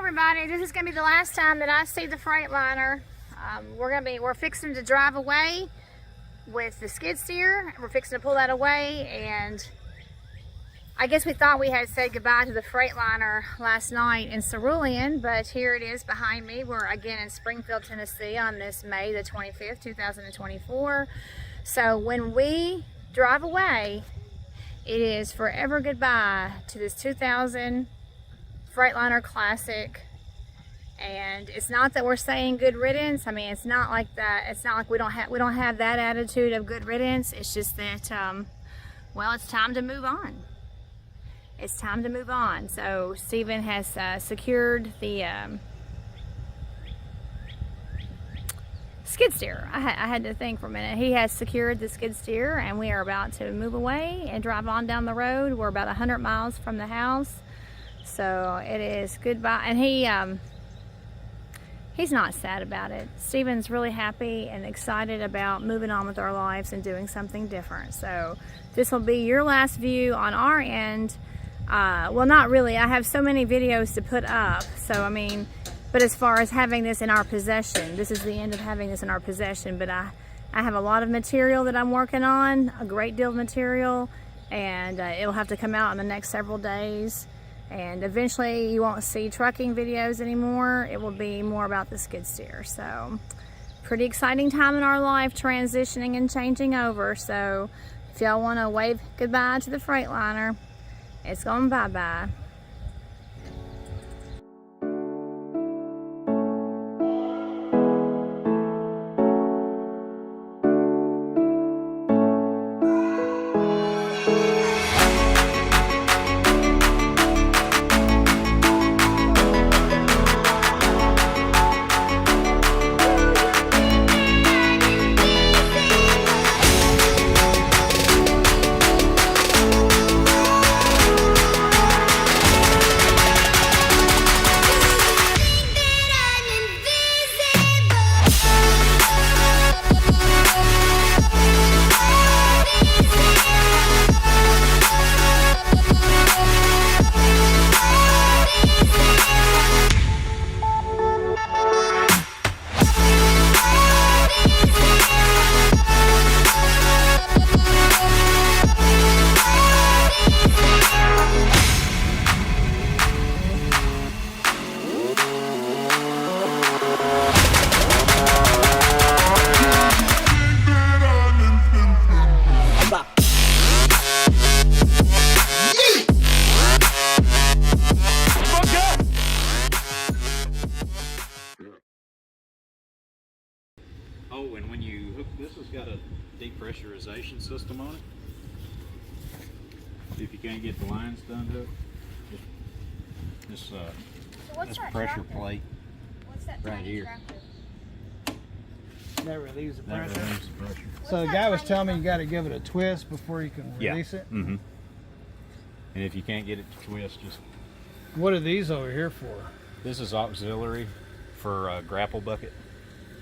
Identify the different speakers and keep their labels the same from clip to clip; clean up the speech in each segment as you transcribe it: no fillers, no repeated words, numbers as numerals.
Speaker 1: everybody, this is gonna be the last time that I see the Freightliner. We're fixing to drive away with the skid steer. We're fixing to pull that away, and I guess we thought we had said goodbye to the Freightliner last night in Cerulean, but here it is behind me. We're again in Springfield, Tennessee on this May the 25th, 2024. So when we drive away, it is forever goodbye to this 2000 Freightliner Classic. And it's not that we're saying good riddance. I mean, it's not like that. It's not like we don't have that attitude of good riddance. It's just that well, it's time to move on. It's time to move on. So Stephen has secured the skid steer. I had to think for a minute. He has secured the skid steer, and we are about to move away and drive on down the road. We're about 100 miles from the house, so it is goodbye. And he's not sad about it. Stephen's really happy and excited about moving on with our lives and doing something different. So this will be your last view on our end. Well, not really. I have so many videos to put up. So, I mean, but as far as having this in our possession, this is the end of having this in our possession. But I have a lot of material that I'm working on, a great deal of material, and it'll have to come out in the next several days. And eventually you won't see trucking videos anymore. It will be more about the skid steer. So pretty exciting time in our life, transitioning and changing over. So if y'all want to wave goodbye to the Freightliner, it's going bye-bye.
Speaker 2: Oh, and when you hook this, has got a depressurization system on it. If you can't get the lines done to it, this pressure plate.
Speaker 1: What's that
Speaker 2: right here.
Speaker 3: That relieves the
Speaker 2: That
Speaker 3: pressure.
Speaker 2: relieves the pressure.
Speaker 3: So the guy was telling me you got to give it a twist before you can release it.
Speaker 2: Mm-hmm. And if you can't get it to twist, just
Speaker 3: What are these over here for?
Speaker 2: this is auxiliary for a grapple bucket.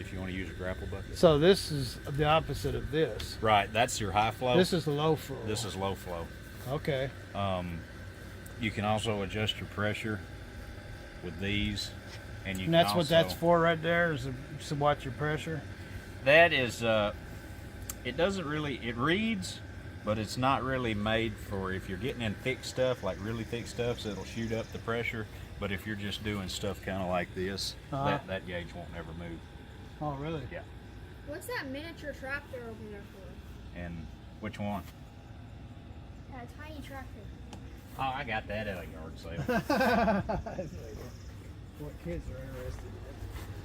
Speaker 2: If you want to use a grapple bucket.
Speaker 3: So this is the opposite of this.
Speaker 2: Right, that's your high flow.
Speaker 3: This is low flow.
Speaker 2: This is low flow.
Speaker 3: Okay.
Speaker 2: You can also adjust your pressure with these, and you
Speaker 3: And
Speaker 2: can
Speaker 3: that's
Speaker 2: also,
Speaker 3: what that's for right there, is to watch your pressure.
Speaker 2: That is, it doesn't really, it reads, but it's not really made for if you're getting in thick stuff, like really thick stuff, so it'll shoot up the pressure. But if you're just doing stuff kind of like this, that gauge won't ever move.
Speaker 3: Oh, really?
Speaker 2: Yeah.
Speaker 1: What's that miniature tractor over there for?
Speaker 2: And which one?
Speaker 1: A tiny tractor.
Speaker 2: Oh, I got that at a yard sale.
Speaker 3: What kids are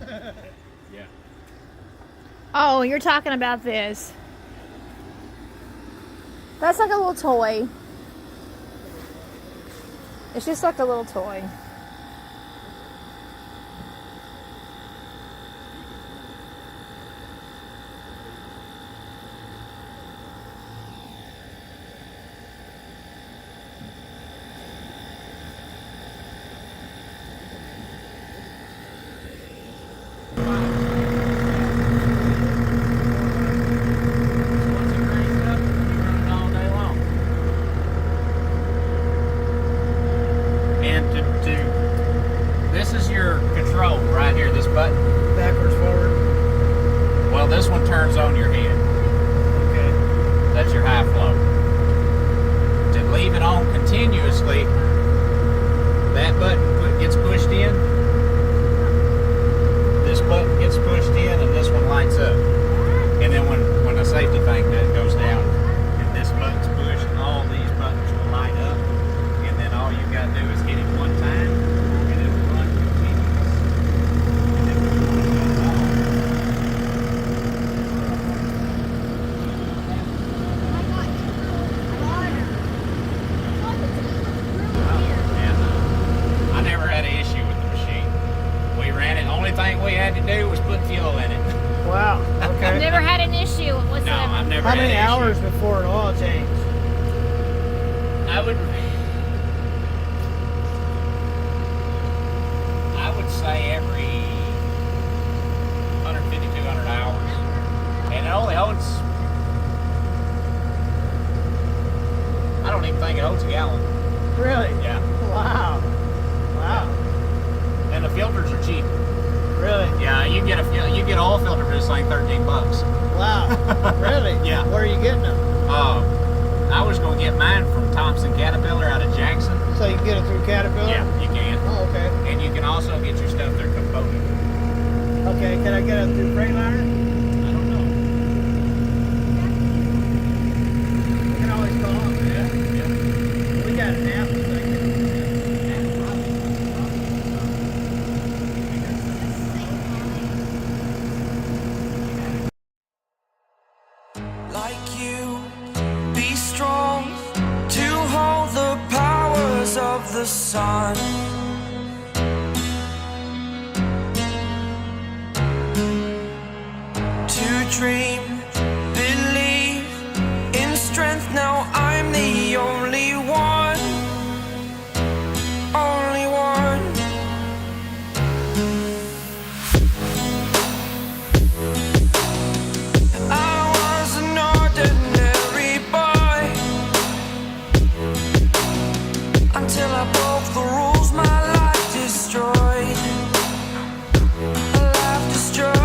Speaker 3: interested in.
Speaker 2: Yeah.
Speaker 1: Oh, you're talking about this. That's like a little toy. It's just like a little toy.
Speaker 2: And to even think it holds a gallon.
Speaker 3: Really?
Speaker 2: Yeah.
Speaker 3: Wow. Wow.
Speaker 2: And the filters are cheap.
Speaker 3: Really?
Speaker 2: Yeah, you get an oil filter for this thing, $13.
Speaker 3: Wow. Really?
Speaker 2: Yeah.
Speaker 3: Where are you getting them?
Speaker 2: I was going to get mine from Thompson Caterpillar out of Jackson.
Speaker 3: So you can get it through Caterpillar?
Speaker 2: Yeah, you can.
Speaker 3: Oh, okay.
Speaker 2: And you can also get your stuff through Component.
Speaker 3: Okay, can I get it through Freightliner?
Speaker 2: I don't know.
Speaker 3: We can always call them.
Speaker 2: Yeah.
Speaker 3: We got an app.
Speaker 4: Like you, be strong to hold the powers of the sun. To dream, believe in strength. Now I'm the only one, only one. I was an ordinary boy until I broke the rules. My life destroyed, life destroyed.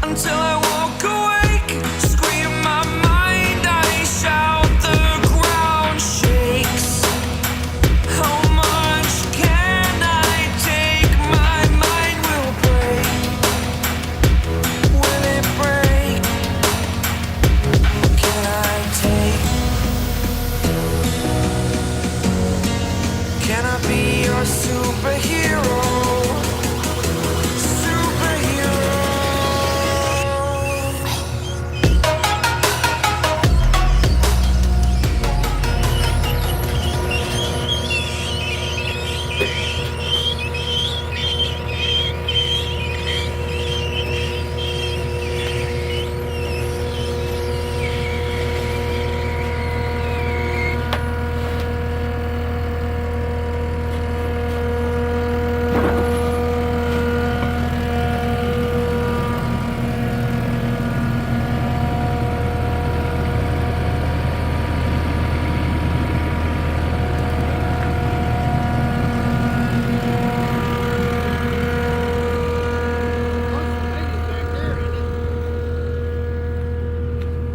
Speaker 4: Until I walk awake, scream my mind, I shout, the ground shakes. How much can I take? My mind will break. Will it break? Can I take? Can I be your superhero? Superhero.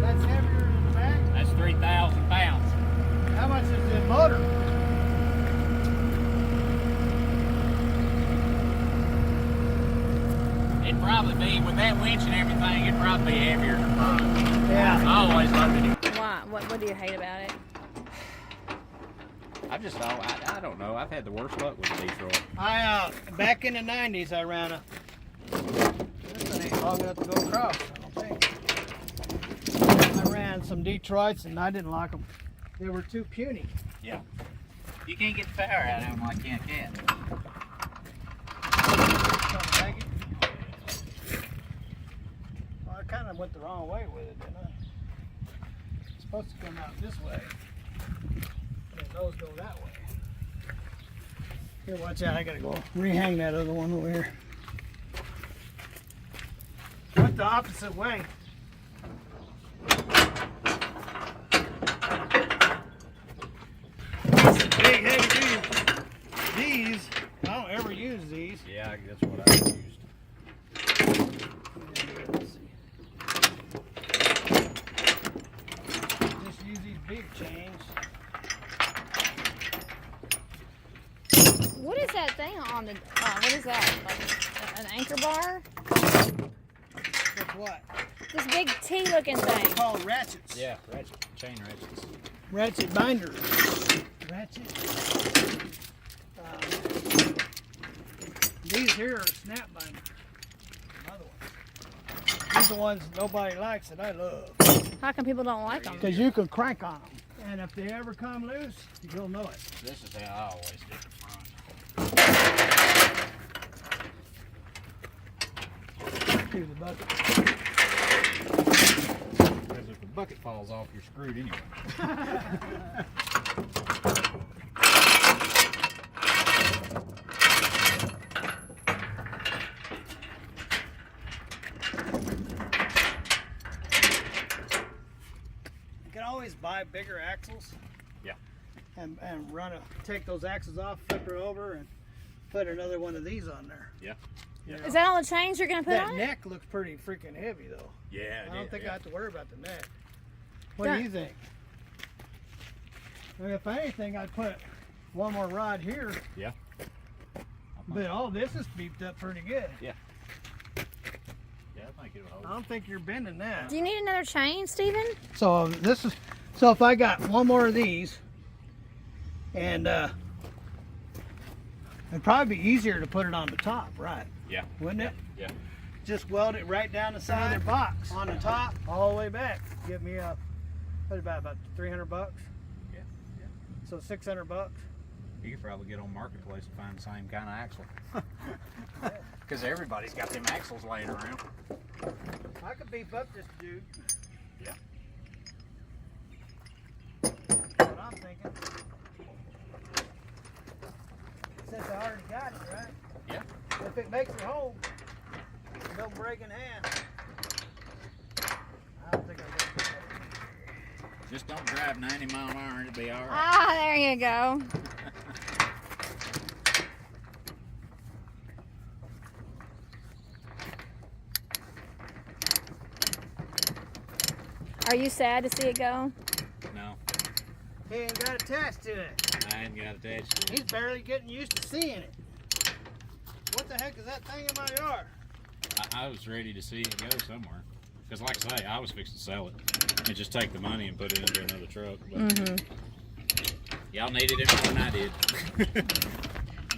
Speaker 3: That's heavier than the back.
Speaker 2: That's 3,000 pounds.
Speaker 3: How much is the motor?
Speaker 2: It'd probably be, with that winch and everything, it'd probably be heavier than mine.
Speaker 3: Yeah.
Speaker 2: I always loved it.
Speaker 1: Why? What do you hate about it?
Speaker 2: I don't know. I've had the worst luck with Detroit.
Speaker 3: Back in the 90s, I ran a. This one ain't long enough to go across, I don't think. I ran some Detroits and I didn't like them. They were too puny.
Speaker 2: Yeah. You can't get the power out of them like you can.
Speaker 3: Well, I kind of went the wrong way with it, didn't I? It's supposed to come out this way. And those go that way. Here, watch out. I gotta go rehang that other one over here. Went the opposite way. This is big, heavy duty. These, I don't ever use these.
Speaker 2: Yeah, that's what I used.
Speaker 3: Just use these big chains.
Speaker 1: What is that thing on the? What is that? Like an anchor bar?
Speaker 3: With what?
Speaker 1: This big T-looking thing.
Speaker 3: They're called ratchets.
Speaker 2: Yeah, ratchet, chain ratchets.
Speaker 3: Ratchet binders. Ratchet. These here are snap binders. Another one. These are the ones nobody likes that I love.
Speaker 1: How come people don't like them?
Speaker 3: Because you can crank on them. And if they ever come loose, you'll know it.
Speaker 2: This is how I always did the front.
Speaker 3: Here's the bucket.
Speaker 2: Because if the bucket falls off, you're screwed anyway.
Speaker 3: You can always buy bigger axles.
Speaker 2: Yeah.
Speaker 3: And take those axles off, flip her over, and put another one of these on there.
Speaker 2: Yeah.
Speaker 3: You know?
Speaker 1: Is that all the chains you're gonna put
Speaker 3: That
Speaker 1: on?
Speaker 3: neck looks pretty freaking heavy though.
Speaker 2: Yeah.
Speaker 3: I don't think I have to worry about the neck. What do you think? I mean, if anything, I'd put one more rod here.
Speaker 2: Yeah.
Speaker 3: But all this is beefed up pretty good.
Speaker 2: Yeah. Yeah, I think it'll hold.
Speaker 3: I don't think you're bending that.
Speaker 1: Do you need another chain, Stephen?
Speaker 3: So so if I got one more of these, and it'd probably be easier to put it on the top, right?
Speaker 2: Yeah.
Speaker 3: Wouldn't it?
Speaker 2: Yeah.
Speaker 3: Just weld it right down the side of the box on the top, all the way back. Give me about 300 bucks.
Speaker 2: Yeah. Yeah.
Speaker 3: So 600 bucks.
Speaker 2: You could probably get on Marketplace and find the same kind of axle. Because everybody's got them axles laying around.
Speaker 3: I could beef up this dude.
Speaker 2: Yeah.
Speaker 3: That's what I'm thinking. Since I already got it, right?
Speaker 2: Yeah.
Speaker 3: If it makes it whole, it don't break in half. I don't think I can.
Speaker 2: Just don't drive 90 mile an hour and it'll be all right.
Speaker 1: Ah, there you go. Are you sad to see it go?
Speaker 2: No,
Speaker 3: He ain't got attached to it.
Speaker 2: I ain't got attached to it.
Speaker 3: He's barely getting used to seeing it. What the heck is that thing in my yard?
Speaker 2: I was ready to see it go somewhere. Because like I say, I was fixing to sell it. And just take the money and put it into another truck. But y'all needed it more than I did.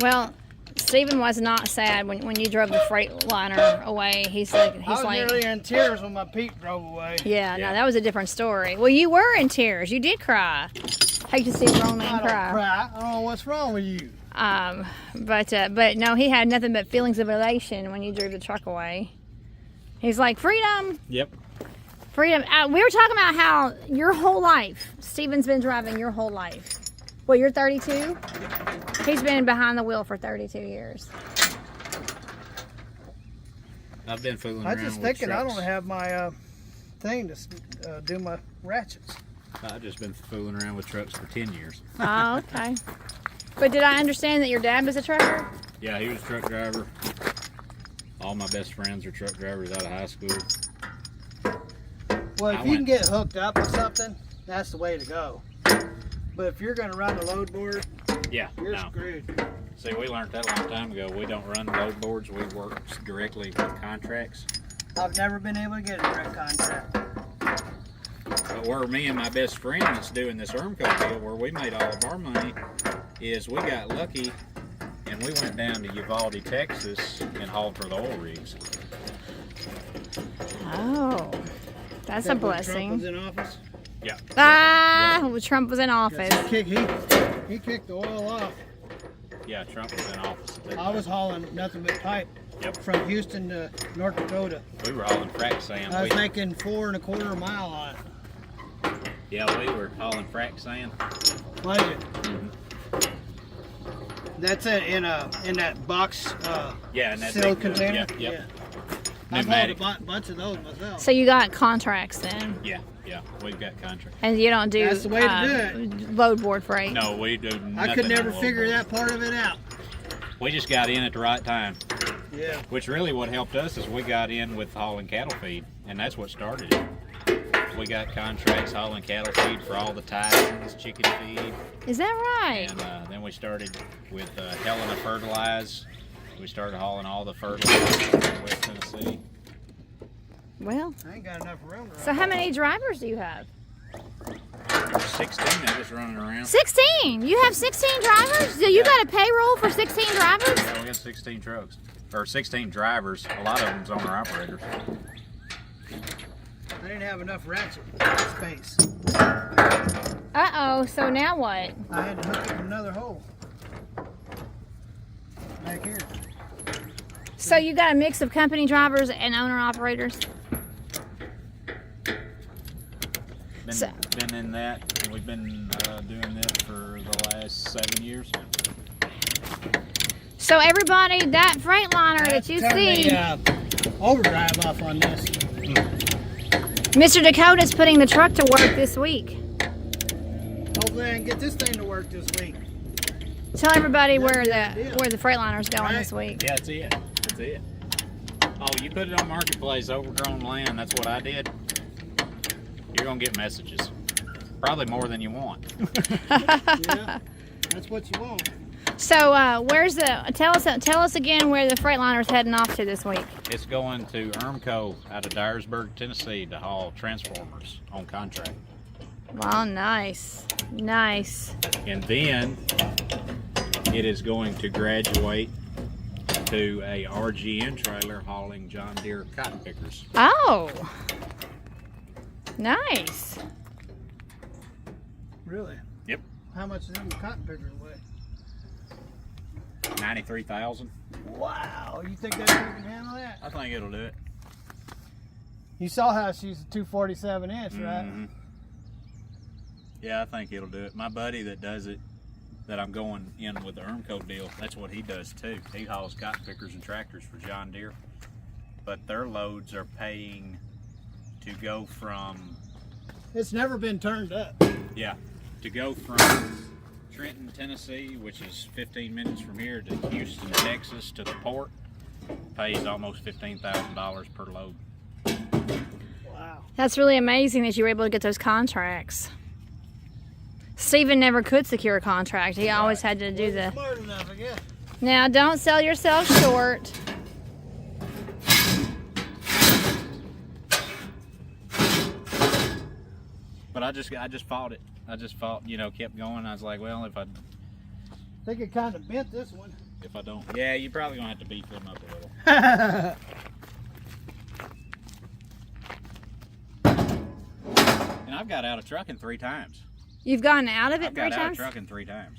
Speaker 1: Well, Stephen was not sad when you drove the Freightliner away. He's like,
Speaker 3: I was nearly in tears when my Pete drove away.
Speaker 1: yeah,
Speaker 2: Yeah.
Speaker 1: no, that was a different story. Well, you were in tears. You did cry. Hate to see a grown man
Speaker 3: I don't
Speaker 1: cry.
Speaker 3: cry. I don't know what's wrong with you.
Speaker 1: But no, he had nothing but feelings of elation when you drove the truck away. He's like, freedom,
Speaker 2: Yep.
Speaker 1: freedom. We were talking about how your whole life, Stephen's been driving your whole life. Well, you're 32? He's been behind the wheel for 32 years.
Speaker 2: I've been fooling
Speaker 3: I
Speaker 2: around
Speaker 3: just
Speaker 2: with
Speaker 3: thinking I
Speaker 2: trucks.
Speaker 3: don't have my thing to do my ratchets.
Speaker 2: I've just been fooling around with trucks for 10 years.
Speaker 1: Oh, okay. But did I understand that your dad was a trucker?
Speaker 2: Yeah, he was a truck driver. All my best friends are truck drivers out of high school.
Speaker 3: Well, if
Speaker 2: I
Speaker 3: you
Speaker 2: went-
Speaker 3: can get hooked up with something, that's the way to go. But if you're going to run the load board,
Speaker 2: Yeah,
Speaker 3: you're
Speaker 2: no.
Speaker 3: screwed.
Speaker 2: See, we learned that a long time ago. We don't run load boards. We work directly with contracts.
Speaker 3: I've never been able to get a direct contract.
Speaker 2: But where me and my best friend that's doing this Ermco deal, where we made all of our money, is we got lucky and we went down to Uvalde, Texas and hauled for the oil rigs.
Speaker 1: Oh, that's a
Speaker 3: Except when Trump was
Speaker 1: blessing.
Speaker 3: in office.
Speaker 2: Yeah.
Speaker 1: Ah, when Trump was in office.
Speaker 3: He kicked the oil off.
Speaker 2: Yeah, Trump was in office. At that
Speaker 3: I was
Speaker 2: time.
Speaker 3: hauling nothing but pipe
Speaker 2: Yep.
Speaker 3: from Houston to North Dakota.
Speaker 2: We were hauling frac sand.
Speaker 3: I was making 4 1/4 mile on it.
Speaker 2: Yeah, we were hauling frac sand.
Speaker 3: Was it? That's it in that box
Speaker 2: Yeah, and that
Speaker 3: sealed
Speaker 2: big,
Speaker 3: container.
Speaker 2: Yep, yep.
Speaker 3: Yeah. I've hauled a
Speaker 2: Pneumatic.
Speaker 3: bunch of those myself.
Speaker 1: So you got contracts then,
Speaker 2: Yeah, we've got contracts.
Speaker 1: and you don't do
Speaker 3: That's the way to do
Speaker 1: load board freight.
Speaker 2: No, we do nothing.
Speaker 3: I could never
Speaker 2: on
Speaker 3: figure
Speaker 2: load
Speaker 3: that part of it out.
Speaker 2: board. We just got in at the right time.
Speaker 3: Yeah.
Speaker 2: Which really what helped us is we got in with hauling cattle feed, and that's what started it. We got contracts hauling cattle feed for all the Tyson's chicken feed,
Speaker 1: Is that right?
Speaker 2: and then we started with Helena Fertilize. We started hauling all the fertilizer from West Tennessee.
Speaker 1: Well,
Speaker 3: I ain't got enough room to
Speaker 1: so how many drivers do you have?
Speaker 2: There's 16 of us running around.
Speaker 1: 16. You have 16 drivers? So you got a payroll for 16 drivers?
Speaker 2: Yeah, we got 16 trucks, or 16 drivers. A lot of them's owner operators.
Speaker 3: I didn't have enough ratchet space.
Speaker 1: Uh-oh, so now what?
Speaker 3: I had to hook up another hole. Back here.
Speaker 1: So you got a mix of company drivers and owner operators?
Speaker 2: Been in that, and we've been doing that for the last 7 years.
Speaker 1: So everybody, that Freightliner that you
Speaker 3: Turn
Speaker 1: see,
Speaker 3: the overdrive off on this.
Speaker 1: Mr. Dakota's putting the truck to work this week.
Speaker 3: hopefully I can get this thing to work this week.
Speaker 1: Tell everybody where
Speaker 3: That'd be the
Speaker 1: the Freightliner's going
Speaker 3: Right.
Speaker 1: this week.
Speaker 2: Yeah, that's it. That's it. Oh, you put it on Marketplace, overgrown land. That's what I did. You're gonna get messages. Probably more than you want.
Speaker 3: Yeah, that's what you want.
Speaker 1: So where's tell us again where the Freightliner's heading off to this week.
Speaker 2: It's going to Ermco out of Dyersburg, Tennessee to haul transformers on contract.
Speaker 1: Wow, nice. Nice.
Speaker 2: And then it is going to graduate to a RGN trailer hauling John Deere cotton pickers.
Speaker 1: Oh. Nice.
Speaker 3: Really?
Speaker 2: Yep.
Speaker 3: How much is them cotton pickers weigh?
Speaker 2: 93,000.
Speaker 3: Wow, you think that thing can handle that?
Speaker 2: I think it'll do it.
Speaker 3: You saw how she's a 247 inch, right?
Speaker 2: Mhm. Yeah, I think it'll do it. My buddy that does it, that I'm going in with the Ermco deal, that's what he does too. He hauls cotton pickers and tractors for John Deere. But their loads are paying to go from,
Speaker 3: It's never been turned up.
Speaker 2: to go from Trenton, Tennessee, which is 15 minutes from here, to Houston, Texas, to the port, pays almost $15,000 per load.
Speaker 3: Wow.
Speaker 1: That's really amazing that you were able to get those contracts. Steven never could secure a contract. He always had to do the...
Speaker 3: Smart enough, I guess.
Speaker 1: Now, don't sell yourself short.
Speaker 2: But I just fought it. I just fought, kept going. I was like, well, if I
Speaker 3: They could kind of bent this one.
Speaker 2: don't, yeah, you're probably gonna have to beef them up a little. And I've got out of trucking 3 times.
Speaker 1: You've gotten out of it
Speaker 2: I've
Speaker 1: 3
Speaker 2: got out of
Speaker 1: times?
Speaker 2: trucking 3 times.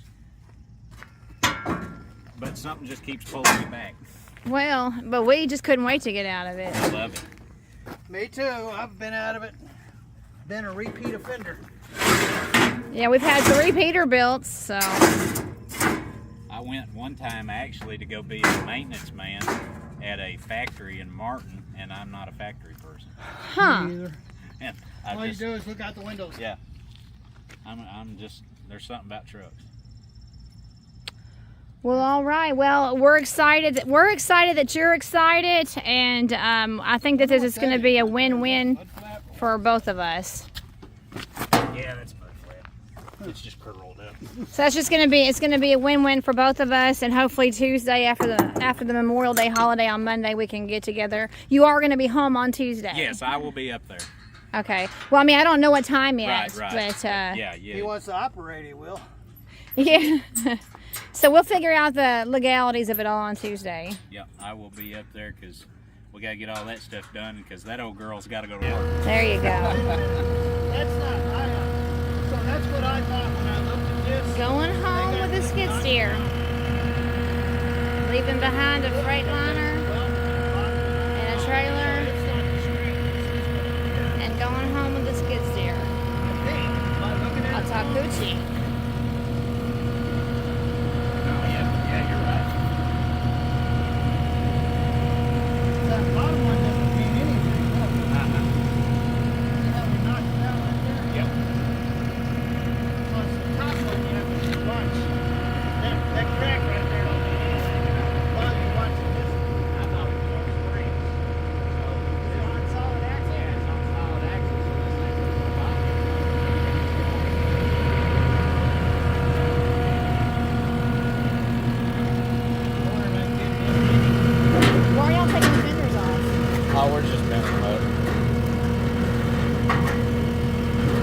Speaker 2: But something just keeps pulling me back.
Speaker 1: Well, but we just couldn't wait to get out of it.
Speaker 2: I love it.
Speaker 3: Me too. I've been out of it. Been a repeat offender.
Speaker 1: Yeah, we've had 3 Peterbilts, so...
Speaker 2: I went one time actually to go be a maintenance man at a factory in Martin, and I'm not a factory person.
Speaker 1: Huh.
Speaker 3: Me either.
Speaker 2: And
Speaker 3: All you do is look out the windows.
Speaker 2: yeah, I'm just, there's something about trucks.
Speaker 1: Well, all right. Well, we're excited that you're excited, and I think that this is going to be a win-win for both of us.
Speaker 2: Yeah, that's mud flat. It's just curled up.
Speaker 1: So that's just going to be a win-win for both of us, and hopefully Tuesday after the Memorial Day holiday on Monday we can get together. You are going to be home on Tuesday.
Speaker 2: Yes, I will be up there.
Speaker 1: Okay. Well, I mean, I don't know what time yet,
Speaker 2: Right.
Speaker 1: but
Speaker 2: Yeah.
Speaker 3: If he wants to operate, he will.
Speaker 1: yeah. So we'll figure out the legalities of it all on Tuesday.
Speaker 2: Yeah, I will be up there because we got to get all that stuff done because that old girl's got to go to work.
Speaker 1: There you go.
Speaker 3: That's not. So that's what I thought when I looked at this.
Speaker 1: Going home with a skid steer. Leaving behind a Freightliner and a trailer, and going home with a skid steer. A Takuchi.
Speaker 2: Yeah, you're right.
Speaker 3: The bottom one doesn't mean anything. We knocked it down right there.
Speaker 2: Yep.
Speaker 3: Plus the top one, you have to watch. That crack right there don't mean anything. While you're watching this,
Speaker 2: I thought it was on springs.
Speaker 3: it's on solid axle.
Speaker 2: Yeah, it's on solid axles. So this thing is on bottom.
Speaker 1: Why are y'all taking the fenders off?
Speaker 2: Oh, we're just bending them up.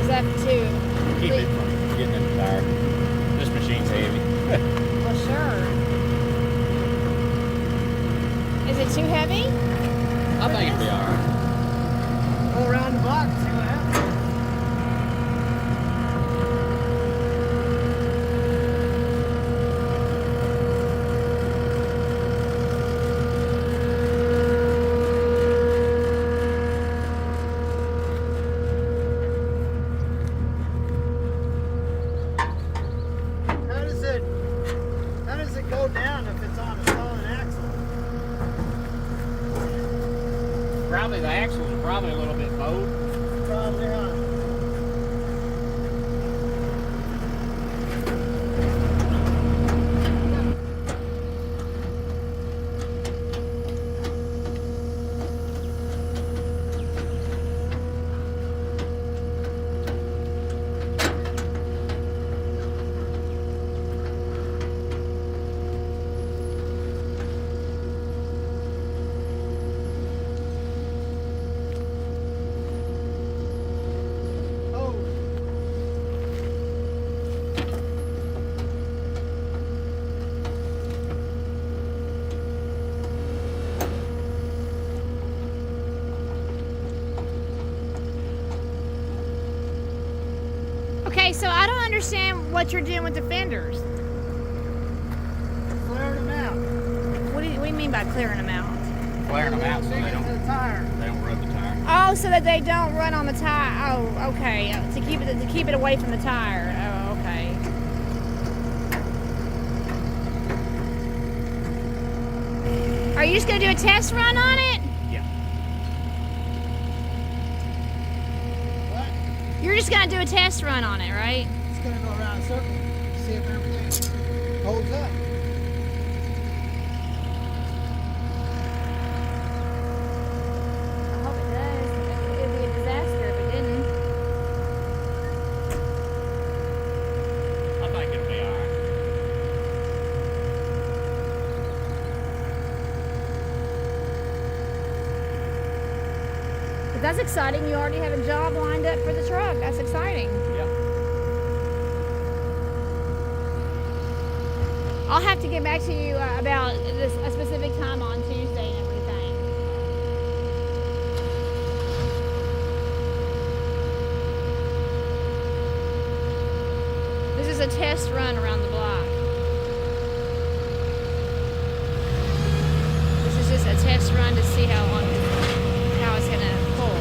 Speaker 1: Is that to
Speaker 2: Keep it from getting in the tire. This machine's heavy.
Speaker 1: Well, sure. Is it too heavy?
Speaker 2: I think it'll be alright.
Speaker 3: Go around the block and see what happens. How does it go down if it's on a solid axle?
Speaker 2: Probably the axles are probably a little bit bowed.
Speaker 3: Probably, huh?
Speaker 1: Okay, so I don't understand what you're doing with the fenders.
Speaker 3: Clearing them out.
Speaker 1: What do you mean by clearing them out?
Speaker 2: Flaring them out so
Speaker 3: Dig
Speaker 2: they
Speaker 3: into the tire.
Speaker 2: don't rub the tire.
Speaker 1: Oh, so that they don't run on the tire. Oh, okay. To keep it away from the tire. Oh, okay. Are you just gonna do a test run on it?
Speaker 2: Yeah.
Speaker 3: What?
Speaker 1: You're just gonna do a test run on it, right?
Speaker 3: It's gonna go around in a circle. See if everything holds up.
Speaker 1: I hope it does. It'd be a disaster if it didn't.
Speaker 2: I think it'll be alright.
Speaker 1: But that's exciting. You already have a job lined up for the truck. That's exciting.
Speaker 2: Yep.
Speaker 1: I'll have to get back to you about a specific time on Tuesday and everything. This is a test run around the block. This is just a test run to see how it's gonna pull.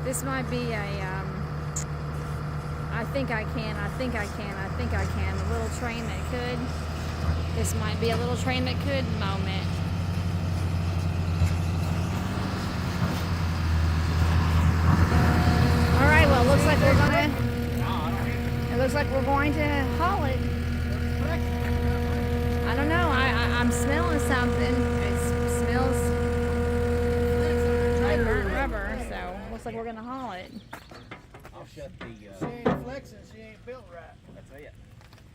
Speaker 1: This might be a, I think I can, a little train that could. This might be a little train that could moment. All right, well, it looks like we're going to haul it. I don't know, I'm smelling something. It smells like burnt rubber, so looks like we're gonna haul it.
Speaker 2: I'll shut the.
Speaker 3: She ain't flexing. She ain't built right.
Speaker 2: That's it.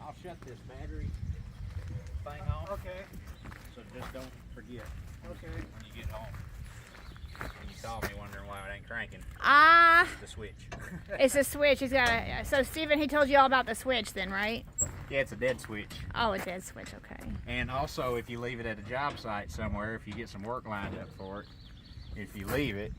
Speaker 2: I'll shut this battery thing off.
Speaker 3: Okay.
Speaker 2: So just don't forget
Speaker 3: Okay.
Speaker 2: when you get home. When you call me wondering why it ain't cranking.
Speaker 1: The
Speaker 2: switch.
Speaker 1: It's a switch. He's got a, so Steven, he told you all about the switch then, right?
Speaker 2: Yeah, it's a dead switch.
Speaker 1: Oh, a dead switch, okay.
Speaker 2: And also, if you leave it at a job site somewhere, if you get some work lined up for it, if you leave it,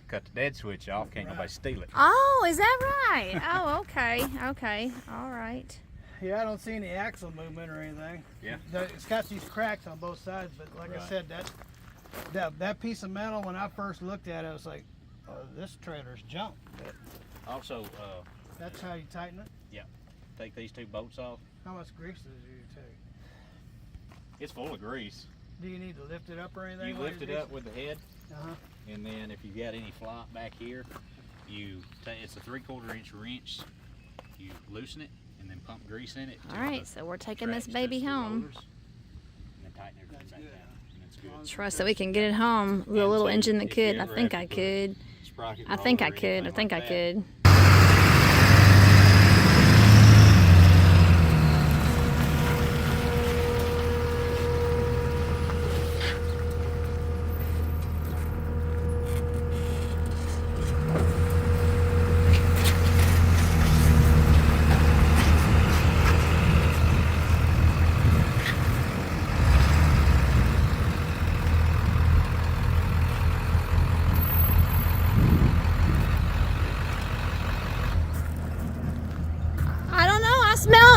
Speaker 2: cut the dead switch off, can't nobody steal it.
Speaker 1: Oh, is that right? Oh, okay, okay, all right.
Speaker 3: Yeah, I don't see any axle movement or anything.
Speaker 2: Yeah.
Speaker 3: It's got these cracks on both sides, but like I
Speaker 2: Right.
Speaker 3: said, that piece of metal, when I first looked at it, I was like, oh, this trailer's junk. But
Speaker 2: Also,
Speaker 3: that's how you tighten it.
Speaker 2: take these two bolts off.
Speaker 3: How much grease does you take?
Speaker 2: It's full of grease.
Speaker 3: Do you need to lift it up or anything?
Speaker 2: You
Speaker 3: while
Speaker 2: lift it
Speaker 3: you're
Speaker 2: up with the head,
Speaker 3: greasing?
Speaker 2: and then if you've got any flop back here, it's a 3/4 inch wrench. You loosen it and then pump grease in it.
Speaker 1: All right, so we're taking this
Speaker 2: Straps
Speaker 1: baby
Speaker 2: those two
Speaker 1: home.
Speaker 2: rollers, and then tighten everything back down, and it's good.
Speaker 1: Trust that we can get it home. The
Speaker 2: And
Speaker 1: little
Speaker 2: so
Speaker 1: engine that
Speaker 2: if you
Speaker 1: could. I
Speaker 2: ever
Speaker 1: think
Speaker 2: have
Speaker 1: I
Speaker 2: to put
Speaker 1: could.
Speaker 2: Sprocket
Speaker 1: I think I
Speaker 2: roller or
Speaker 1: could. I
Speaker 2: anything
Speaker 1: think I
Speaker 2: like that,
Speaker 1: could.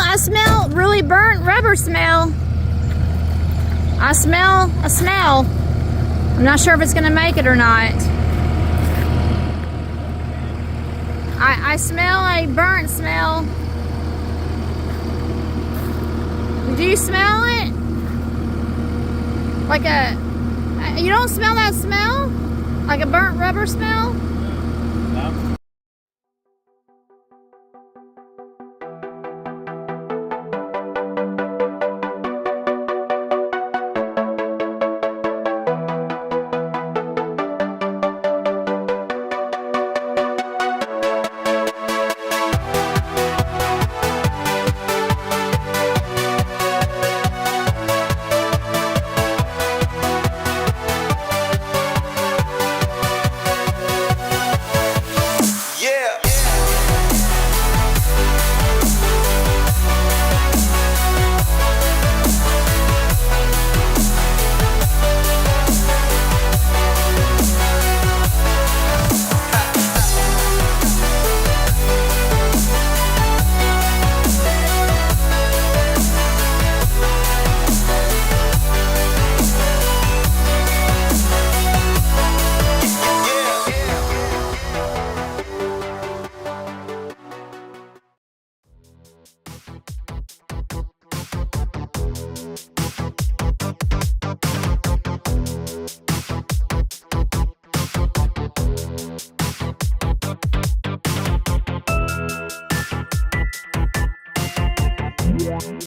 Speaker 1: I smell really burnt rubber smell. I smell a smell. I'm not sure if it's gonna make it or not. I smell a burnt smell. Do you smell it? Like you don't smell that smell? Like a burnt rubber smell?